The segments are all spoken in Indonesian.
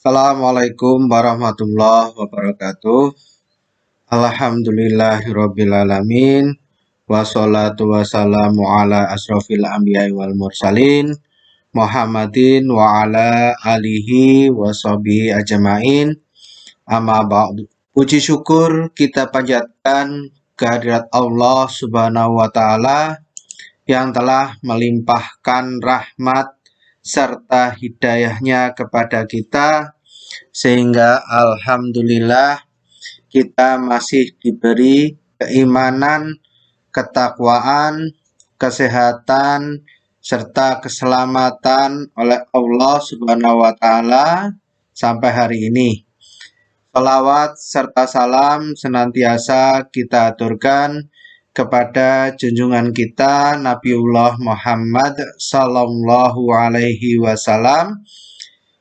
Assalamualaikum warahmatullahi wabarakatuh. Alhamdulillahirrabbilalamin. Wassalatu wassalamu ala asrofil anbiya'i wal mursalin Muhammadin wa ala alihi wa sahbihi ajma'in. Amma ba'du. Puji syukur kita panjatkan kehadirat Allah Subhanahu wa taala yang telah melimpahkan rahmat serta hidayahnya kepada kita, sehingga alhamdulillah kita masih diberi keimanan, ketakwaan, kesehatan, serta keselamatan oleh Allah Subhanahu wa taala sampai hari ini. Salawat serta salam senantiasa kita aturkan kepada junjungan kita Nabiullah Muhammad sallallahu alaihi wasallam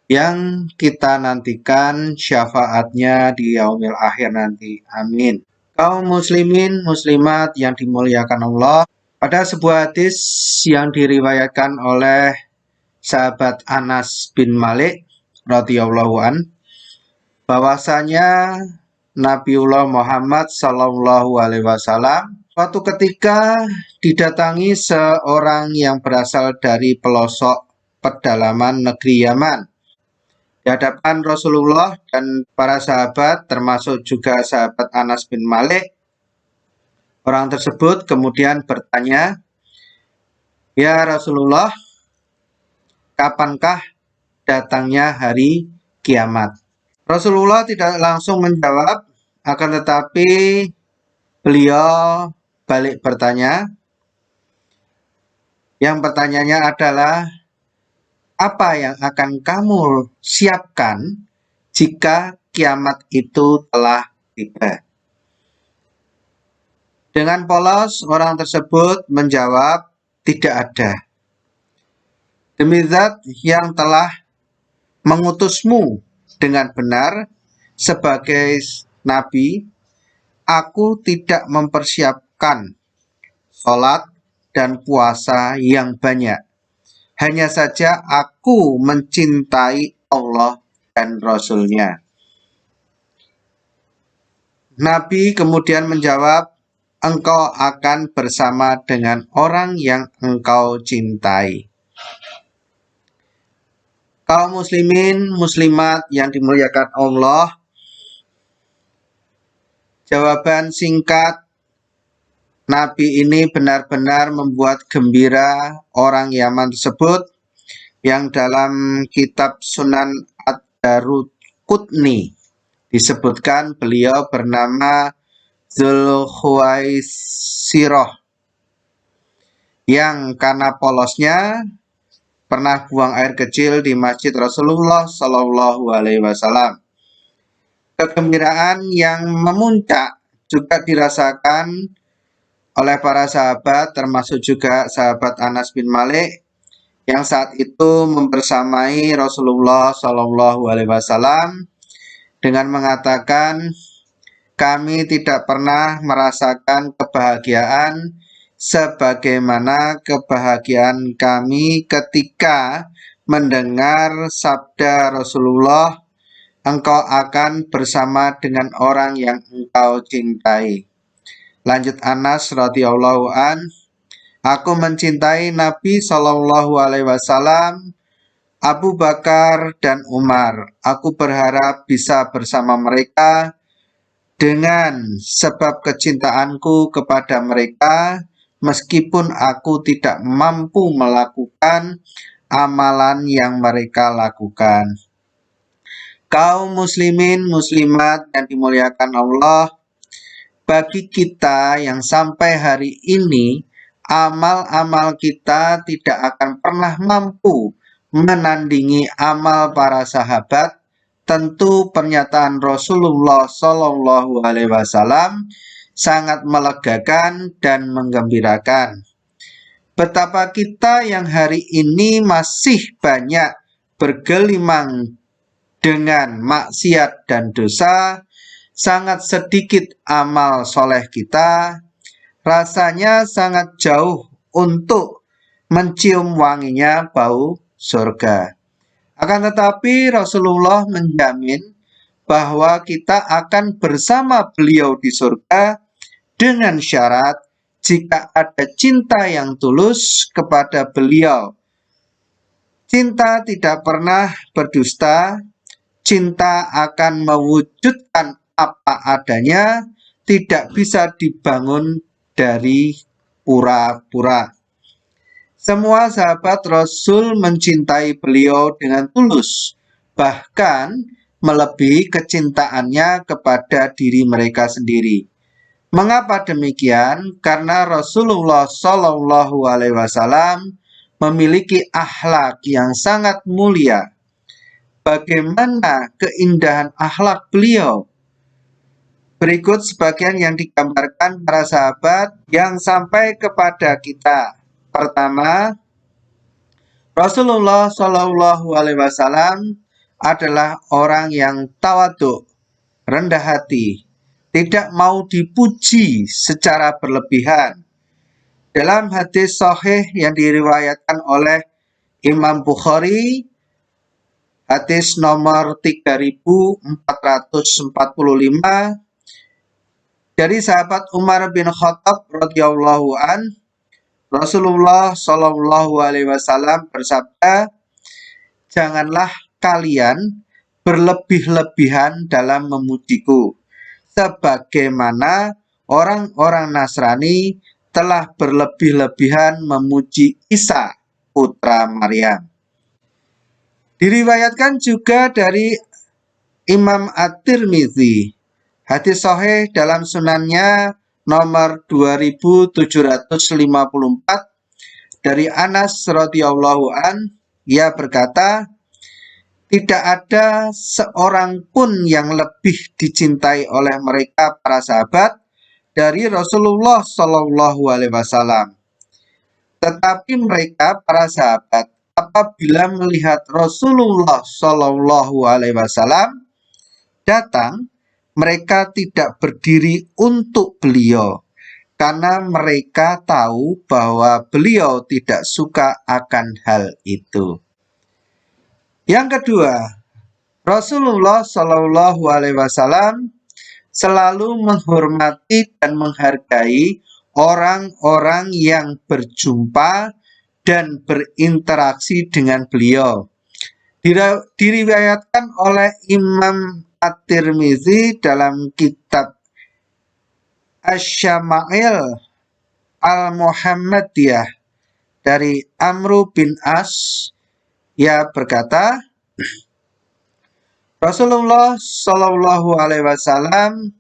yang kita nantikan syafaatnya di yaumil akhir nanti. Amin. Kaum muslimin muslimat yang dimuliakan Allah, pada sebuah hadis yang diriwayatkan oleh sahabat Anas bin Malik radhiyallahu an, bahwasanya Nabiullah Muhammad sallallahu alaihi wasallam suatu ketika didatangi seorang yang berasal dari pelosok pedalaman negeri Yaman. Di hadapan Rasulullah dan para sahabat, termasuk juga sahabat Anas bin Malik, orang tersebut kemudian bertanya, "Ya Rasulullah, kapankah datangnya hari kiamat?" Rasulullah tidak langsung menjawab, akan tetapi beliau balik bertanya. Yang pertanyaannya adalah, apa yang akan kamu siapkan jika kiamat itu telah tiba? Dengan polos orang tersebut menjawab, tidak ada. Demi Zat yang telah mengutusmu dengan benar sebagai nabi, aku tidak mempersiapkan sholat dan puasa yang banyak. Hanya saja aku mencintai Allah dan Rasul-Nya. Nabi kemudian menjawab, engkau akan bersama dengan orang yang engkau cintai. Kaum muslimin muslimat yang dimuliakan Allah, jawaban singkat Nabi ini benar-benar membuat gembira orang Yaman tersebut, yang dalam kitab Sunan Ad-Daruqutni disebutkan beliau bernama Dzulkhuwaisirah, yang karena polosnya pernah buang air kecil di masjid Rasulullah Shallallahu alaihi wasallam. Kegembiraan yang memuncak juga dirasakan oleh para sahabat, termasuk juga sahabat Anas bin Malik, yang saat itu membersamai Rasulullah Shallallahu alaihi wasallam dengan mengatakan, kami tidak pernah merasakan kebahagiaan sebagaimana kebahagiaan kami ketika mendengar sabda Rasulullah, engkau akan bersama dengan orang yang engkau cintai. Lanjut Anas radhiyallahu an, aku mencintai Nabi Shallallahu alaihi wasallam, Abu Bakar dan Umar. Aku berharap bisa bersama mereka dengan sebab kecintaanku kepada mereka, meskipun aku tidak mampu melakukan amalan yang mereka lakukan. Kaum muslimin muslimat yang dimuliakan Allah, bagi kita yang sampai hari ini amal-amal kita tidak akan pernah mampu menandingi amal para sahabat, tentu pernyataan Rasulullah Shallallahu alaihi wasallam sangat melegakan dan menggembirakan. Betapa kita yang hari ini masih banyak bergelimang dengan maksiat dan dosa, sangat sedikit amal soleh kita, rasanya sangat jauh untuk mencium wanginya bau surga. Akan tetapi Rasulullah menjamin bahwa kita akan bersama beliau di surga dengan syarat jika ada cinta yang tulus kepada beliau. Cinta tidak pernah berdusta, cinta akan mewujudkan apa adanya, tidak bisa dibangun dari pura-pura. Semua sahabat Rasul mencintai beliau dengan tulus, bahkan melebihi kecintaannya kepada diri mereka sendiri. Mengapa demikian? Karena Rasulullah Shallallahu Alaihi Wasallam memiliki akhlak yang sangat mulia. Bagaimana keindahan akhlak beliau? Berikut sebagian yang digambarkan para sahabat yang sampai kepada kita. Pertama, Rasulullah Shallallahu Alaihi Wasallam adalah orang yang tawadhu, rendah hati, tidak mau dipuji secara berlebihan. Dalam hadis sahih yang diriwayatkan oleh Imam Bukhari, hadis nomor 3445 dari sahabat Umar bin Khattab radhiyallahu an, Rasulullah Shallallahu Alaihi Wasallam bersabda, janganlah kalian berlebih-lebihan dalam memujiku, sebagaimana orang-orang Nasrani telah berlebih-lebihan memuji Isa, putra Maryam. Diriwayatkan juga dari Imam At-Tirmidzi, hadis sahih dalam sunannya nomor 2754 dari Anas radhiyallahu an, ia berkata, tidak ada seorang pun yang lebih dicintai oleh mereka para sahabat dari Rasulullah Shallallahu Alaihi Wasallam. Tetapi mereka para sahabat apabila melihat Rasulullah Shallallahu Alaihi Wasallam datang, mereka tidak berdiri untuk beliau karena mereka tahu bahwa beliau tidak suka akan hal itu. Yang kedua, Rasulullah Shallallahu Alaihi Wasallam selalu menghormati dan menghargai orang-orang yang berjumpa dan berinteraksi dengan beliau. Diriwayatkan oleh Imam At-Tirmidzi dalam kitab Asy-Syama'il Al-Muhammadiyah dari Amr bin As, ia berkata, Rasulullah Shallallahu Alaihi Wasallam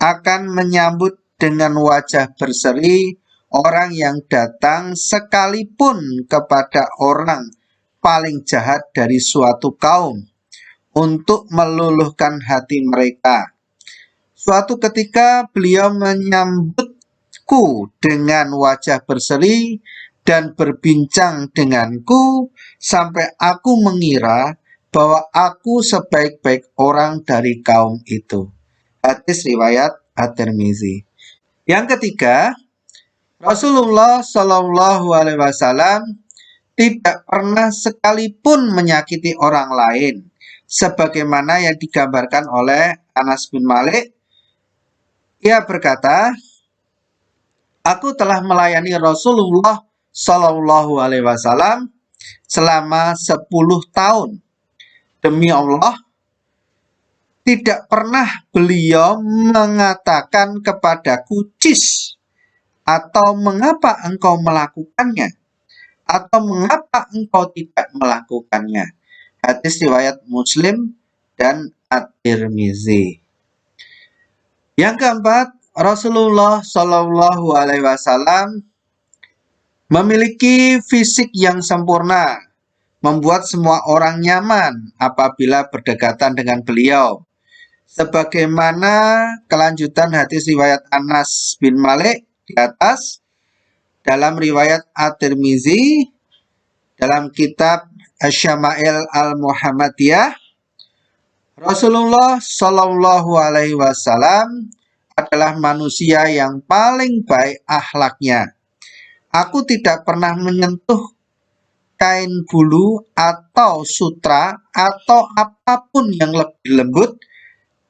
akan menyambut dengan wajah berseri orang yang datang sekalipun kepada orang paling jahat dari suatu kaum untuk meluluhkan hati mereka. Suatu ketika beliau menyambutku dengan wajah berseri dan berbincang denganku sampai aku mengira bahwa aku sebaik-baik orang dari kaum itu. Hadis riwayat At-Tirmidzi. Yang ketiga, Rasulullah Shallallahu Alaihi Wasallam tidak pernah sekalipun menyakiti orang lain, sebagaimana yang digambarkan oleh Anas bin Malik. Ia berkata, aku telah melayani Rasulullah Shallallahu Alaihi Wasallam selama 10 tahun. Demi Allah, tidak pernah beliau mengatakan kepadaku cis, atau mengapa engkau melakukannya, atau mengapa engkau tidak melakukannya. Hadis riwayat Muslim dan At-Tirmidzi. Yang keempat, Rasulullah Shallallahu Alaihi Wasallam memiliki fisik yang sempurna, membuat semua orang nyaman apabila berdekatan dengan beliau. Sebagaimana kelanjutan hadis riwayat Anas bin Malik di atas, dalam riwayat At-Tirmidzi, dalam kitab Asy-Syama'il Al-Muhammadiyah, Rasulullah Shallallahu Alaihi Wasallam adalah manusia yang paling baik akhlaknya. Aku tidak pernah menyentuh kain bulu atau sutra atau apapun yang lebih lembut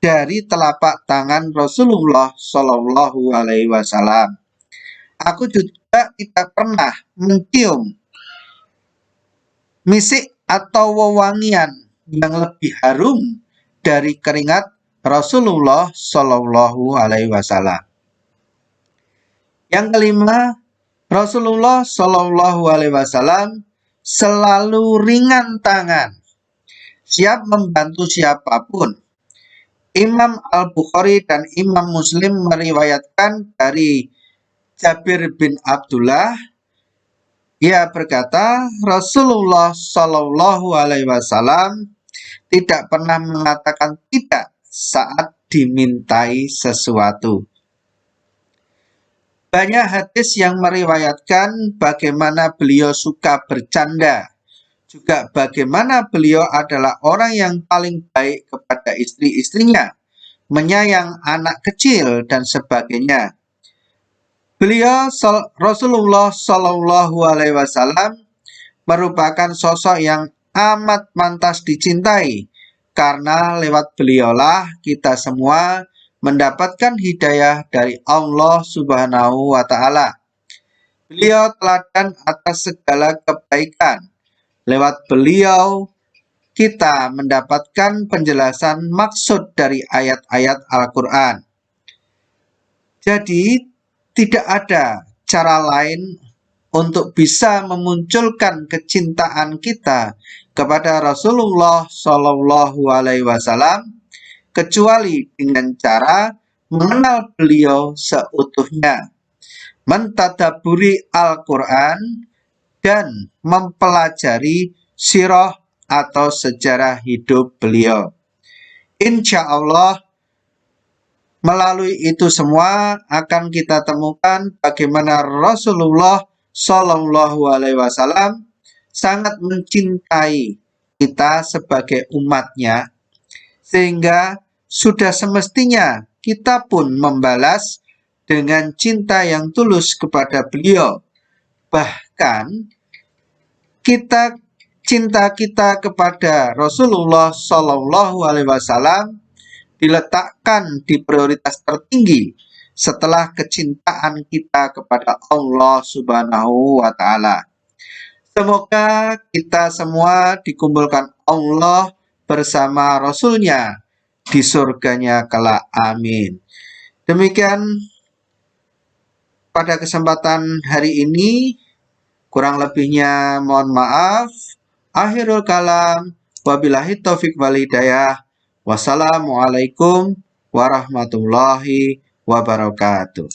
dari telapak tangan Rasulullah Shallallahu Alaihi Wasallam. Aku juga tidak pernah mencium misik atau wewangian yang lebih harum dari keringat Rasulullah Shallallahu Alaihi Wasallam. Yang kelima, Rasulullah Shallallahu Alaihi Wasallam selalu ringan tangan, siap membantu siapapun. Imam Al-Bukhari dan Imam Muslim meriwayatkan dari Jabir bin Abdullah, ia berkata, Rasulullah Shallallahu Alaihi Wasallam tidak pernah mengatakan tidak saat dimintai sesuatu. Banyak hadis yang meriwayatkan bagaimana beliau suka bercanda, juga bagaimana beliau adalah orang yang paling baik kepada istri-istrinya, menyayang anak kecil dan sebagainya. Beliau Rasulullah Shallallahu Alaihi Wasallam merupakan sosok yang amat pantas dicintai, karena lewat beliaulah kita semua mendapatkan hidayah dari Allah Subhanahu wa Ta'ala. Beliau teladan atas segala kebaikan. Lewat beliau kita mendapatkan penjelasan maksud dari ayat-ayat Al-Quran. Jadi tidak ada cara lain untuk bisa memunculkan kecintaan kita kepada Rasulullah Shallallahu Alaihi Wasallam kecuali dengan cara mengenal beliau seutuhnya, mentadaburi Al-Quran, dan mempelajari sirah atau sejarah hidup beliau. Insya Allah, melalui itu semua akan kita temukan bagaimana Rasulullah Shallallahu Alaihi Wasallam sangat mencintai kita sebagai umatnya, sehingga sudah semestinya kita pun membalas dengan cinta yang tulus kepada beliau. Bahkan cinta kita kepada Rasulullah Shallallahu Alaihi Wasallam diletakkan di prioritas tertinggi setelah kecintaan kita kepada Allah Subhanahu wa Ta'ala. Semoga kita semua dikumpulkan Allah bersama Rasulnya di surganya kelak. Amin. Demikian pada kesempatan hari ini, kurang lebihnya mohon maaf. Akhirul kalam, wabillahi taufik wal hidayah. Wassalamualaikum warahmatullahi wabarakatuh.